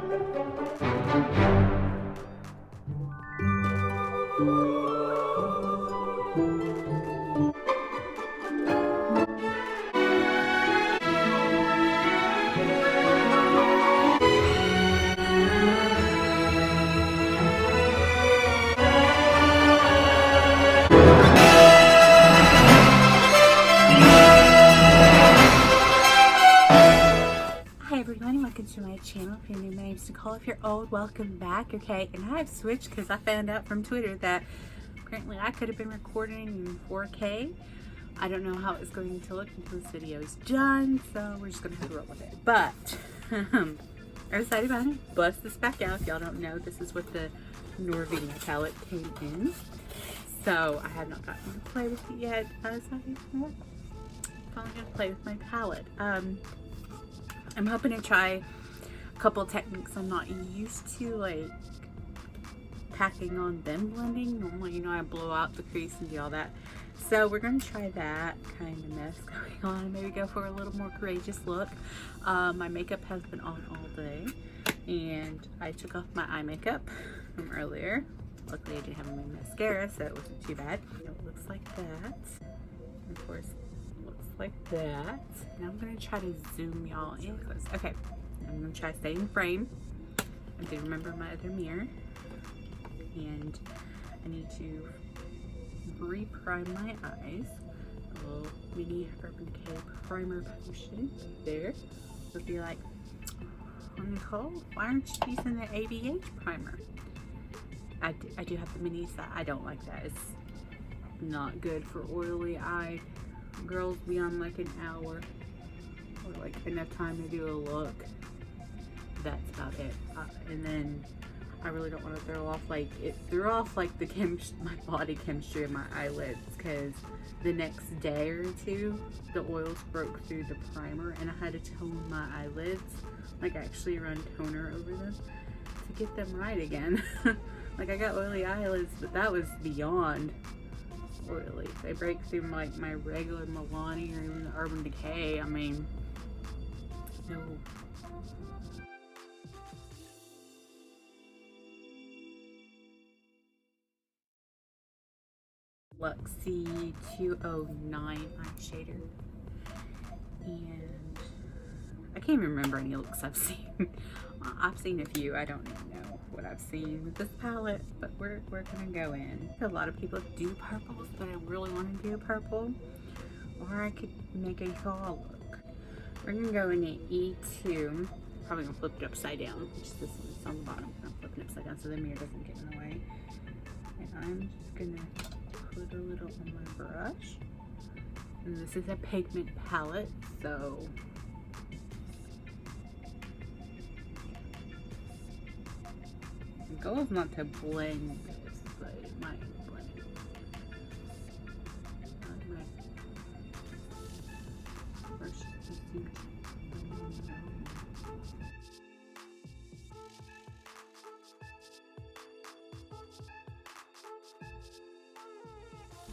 Welcome to my channel. If you're new, my name's Nicole. If you're old, welcome back. Okay, and I've switched because I found out from Twitter that apparently I could have been recording in 4K. I don't know how it's going to look until this video is done, so we're just gonna have to roll with it. But I'm excited about it. Bust this back out. If y'all don't know, this is what the Norvina palette came in. So I have not gotten to play with it yet. As I'm finally gonna play with my palette. I'm hoping to try a couple techniques I'm not used to, like packing on then blending. Normally, you know, I blow out the crease and do all that. So we're going to try that kind of mess going on. Maybe go for a little more courageous look. My makeup has been on all day, and I took off my eye makeup from earlier. Luckily, I didn't have my mascara, so it wasn't too bad. It looks like that. And of course, like that. Now I'm gonna try to zoom y'all in close. Okay, I'm gonna try to stay in frame. I do remember my other mirror, and I need to re-prime my eyes. A little mini Urban Decay primer potion there. Would be like, oh, Nicole, why aren't you using the ABH primer? I do have the minis. I don't like that. It's not good for oily eye girls beyond like an hour, or like enough time to do a look. That's about it. And then I really don't want to throw off, like, it threw off like the my body chemistry of my eyelids, because the next day or two the oils broke through the primer and I had to tone my eyelids, like actually run toner over them to get them right again. Like, I got oily eyelids, but that was beyond oily. If they break through like my regular Milani or even the Urban Decay, I mean, no. Luxie 209 eyeshadow, and I can't even remember any looks I've seen. I've seen a few. I don't even know what I've seen with this palette, but we're gonna go in. A lot of people do purples, but I really want to do purple, or I could make a fall look. We're gonna go in at E2. Probably gonna flip it upside down, which is this one. It's on the bottom. I'm flipping it upside down so the mirror doesn't get in the way. And I'm just gonna put a little on my brush. And this is a pigment palette, so the goal is not to blend this, but it might blend it. My brush doesn't seem to.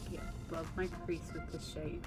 Yeah, above my crease with this shade.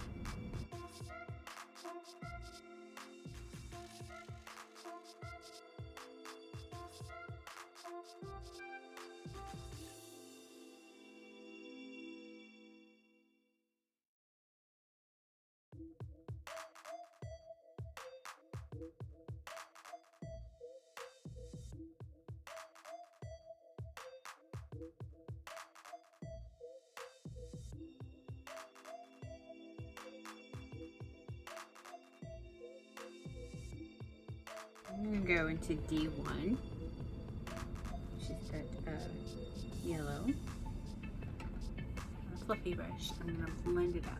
I'm going to go into D1, which is that yellow. A fluffy brush. I'm going to blend it up.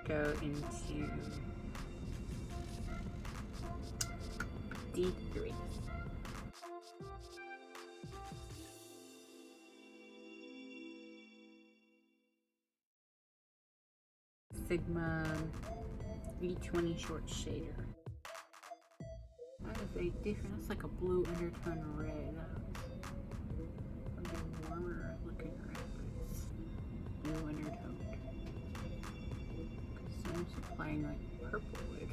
go into D3. Sigma E20 short shader. That is a different, that's like a blue undertone red. That was a warmer looking red, but it's blue undertone. Because I'm supplying like purple wood.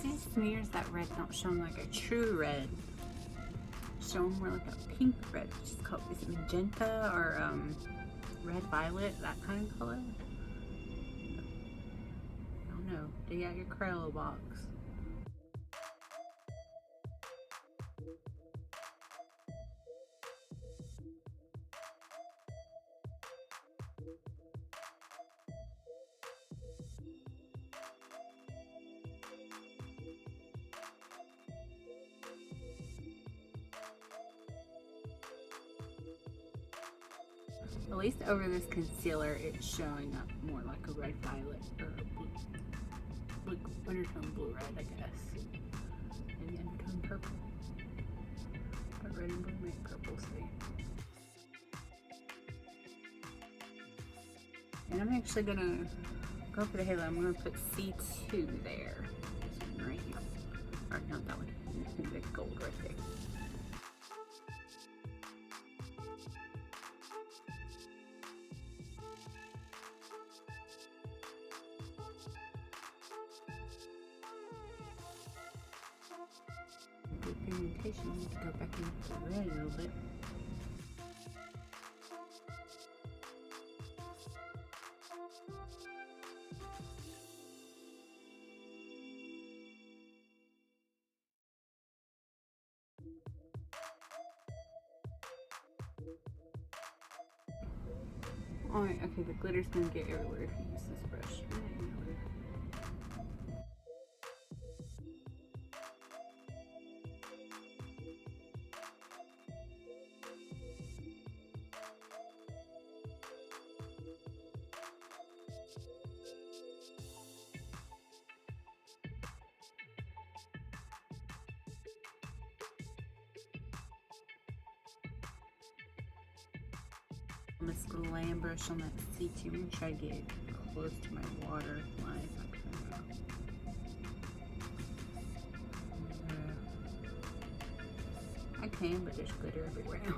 These smears that red don't show like a true red. Show more like a pink red, which is called, is it magenta or red violet, that kind of color? I don't know. Dig out your Crayola box. At least over this concealer, it's showing up more like a red violet or a blue undertone blue red, I guess. Maybe undertone purple. But red and blue make purple, see. And I'm actually gonna go for the halo. I'm gonna put C2 there. This one right here. Or not that one. The gold right there. Good pigmentation. Go back into the red a little bit. Alright, okay, the glitter's gonna get everywhere if you use this brush. On this little land brush on that C2, I'm gonna try to get close to my water line if I can. I can, but there's glitter everywhere now.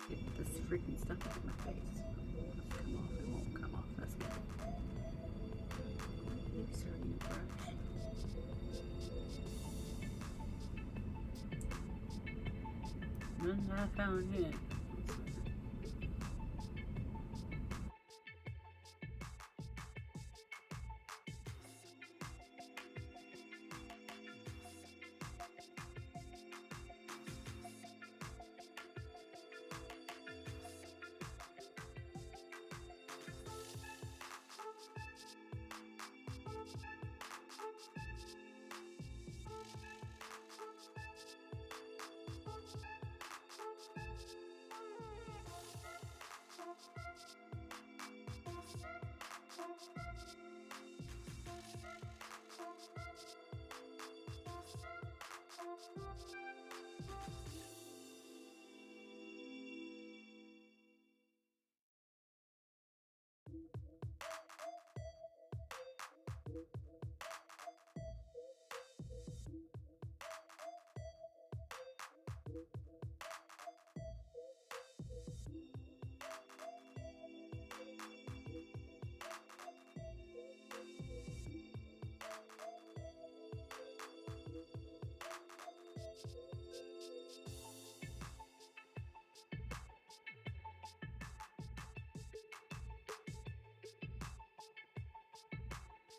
Get this freaking stuff out of my face. Let's come off. It won't come off. That's good. Looser new brush. Nothing I found yet.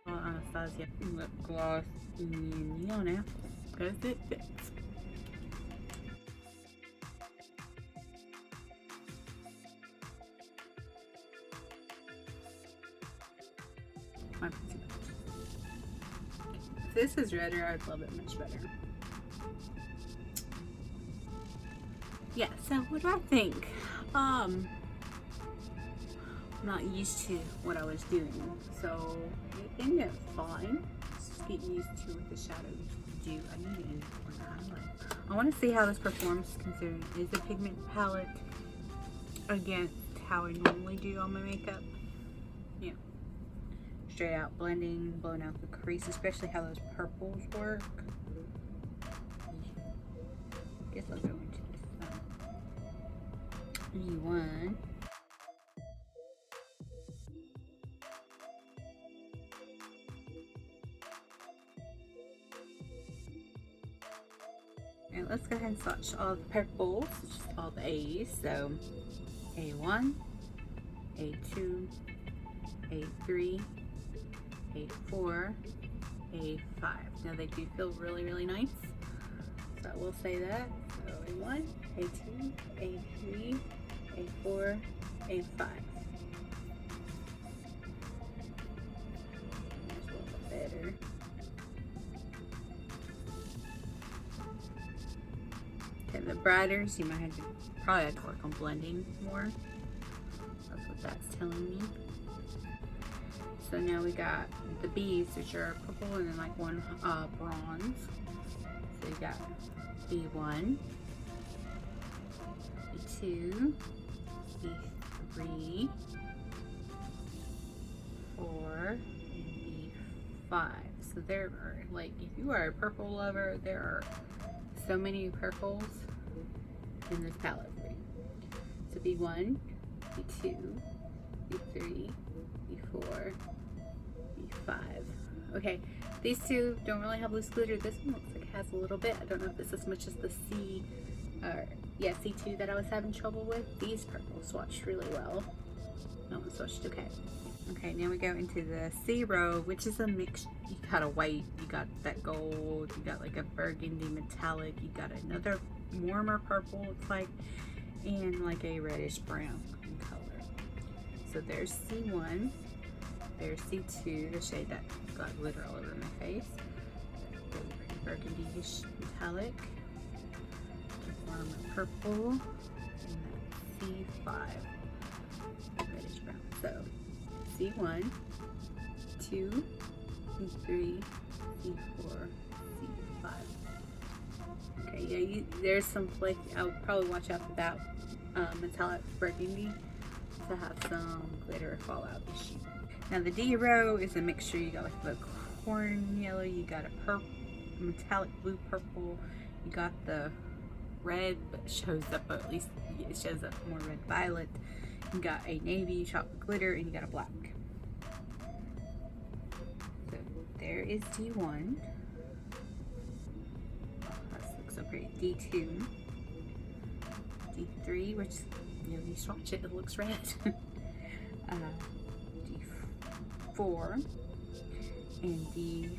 Anastasia lip gloss in neon apple because it fits. If this is redder, I'd love it much better. Yeah, so what do I think? I'm not used to what I was doing, so it ended up fine. Just get used to what the shadows do. I need to end for the highlight. I want to see how this performs considering it is a pigment palette against how I normally do on my makeup. Yeah. Straight out blending, blowing out the crease, especially how those purples work. I guess I'll go into this E1. And let's go ahead and swatch all the purples, just all the A's. So A1, A2, A3, A4, A5. Now they do feel really, really nice. So I will say that. So A1, A2, A3, A4, A5. There's a little bit better. Okay, the brighters, you might have to probably have to work on blending more. That's what that's telling me. So now we got the B's, which are purple, and then like one bronze. So you got B1, B2, B3, 4, and B5. So there are, like, if you are a purple lover, there are so many purples in this palette for you. So B1, B2, B3, B4, B5. Okay, these two don't really have loose glitter. This one looks like it has a little bit. I don't know if it's as much as the C2 that I was having trouble with. These purples swatched really well. That one swatched okay. Okay, now we go into the C row, which is a mix. You got a white, you got that gold, you got like a burgundy metallic, you got another warmer purple, looks like, and like a reddish brown in color. So there's C1, there's C2, the shade that got glitter all over my face. Really pretty burgundy-ish metallic, warmer purple, and that C5, reddish brown. So C1, 2, C3, C4, C5. Okay, yeah, there's some flake. I would probably watch out for that metallic burgundy to have some glitter fallout issue. Now the D row is a mixture. You got like the corn yellow, you got a purple, metallic blue purple, you got the red, but it shows up, at least it shows up more red violet. You got a navy chocolate glitter, and you got a black. So there is D1. Oh, that looks so pretty. D2, D3, which, you know, you swatch it, it looks red. D4 and D5.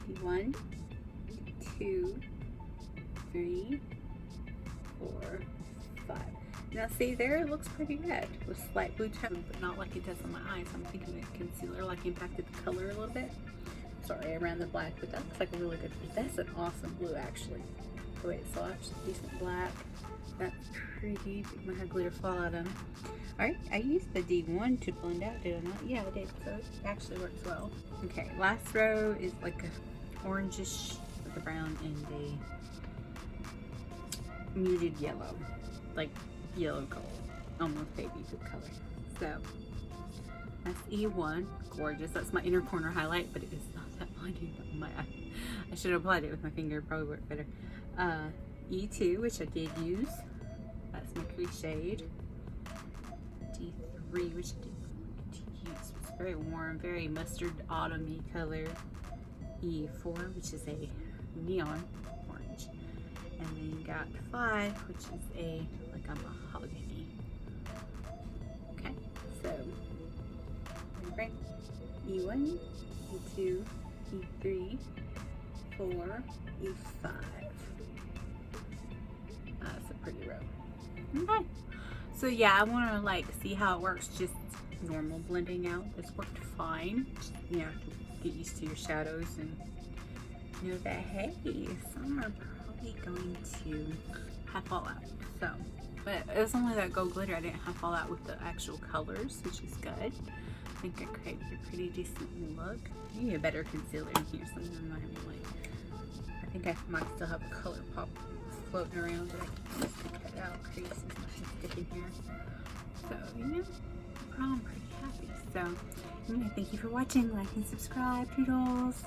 D1, D2, 3, 4, 5. Now see, there it looks pretty red with slight blue tone, but not like it does on my eyes. I'm thinking the concealer like impacted the color a little bit. Sorry, around the black, but that looks like a really good, that's an awesome blue actually. The way it's swatched, decent black. That's pretty. It might have glitter fallout on it. Alright, I used the D1 to blend out, did I not? Yeah, I did, so it actually works well. Okay, last row is like a orangish with a brown and a muted yellow, like yellow gold, almost baby blue color. So that's E1, gorgeous. That's my inner corner highlight, but it is not that blinding on my eye. I should have applied it with my finger, probably worked better. E2, which I did use, that's my crease shade. D3, which I did use, it's very warm, very mustard autumny color. E4, which is a neon orange. And then you got 5, which is a like a mahogany. Okay, so right? E1, E2, E3, 4, E5. That's a pretty row. Okay. So yeah, I want to like see how it works. Just normal blending out. This worked fine. Just, you know, get used to your shadows and know that hey, some are probably going to have fallout. So, but it was only that gold glitter. I didn't have fallout with the actual colors, which is good. I think I created a pretty decent look. I need a better concealer in here, so I'm not having like. I think I might still have a color pop floating around, but I can stick it out. Crease is nothing sticking here. So yeah, I'm pretty happy. So anyway, thank you for watching. Like and subscribe, toodles.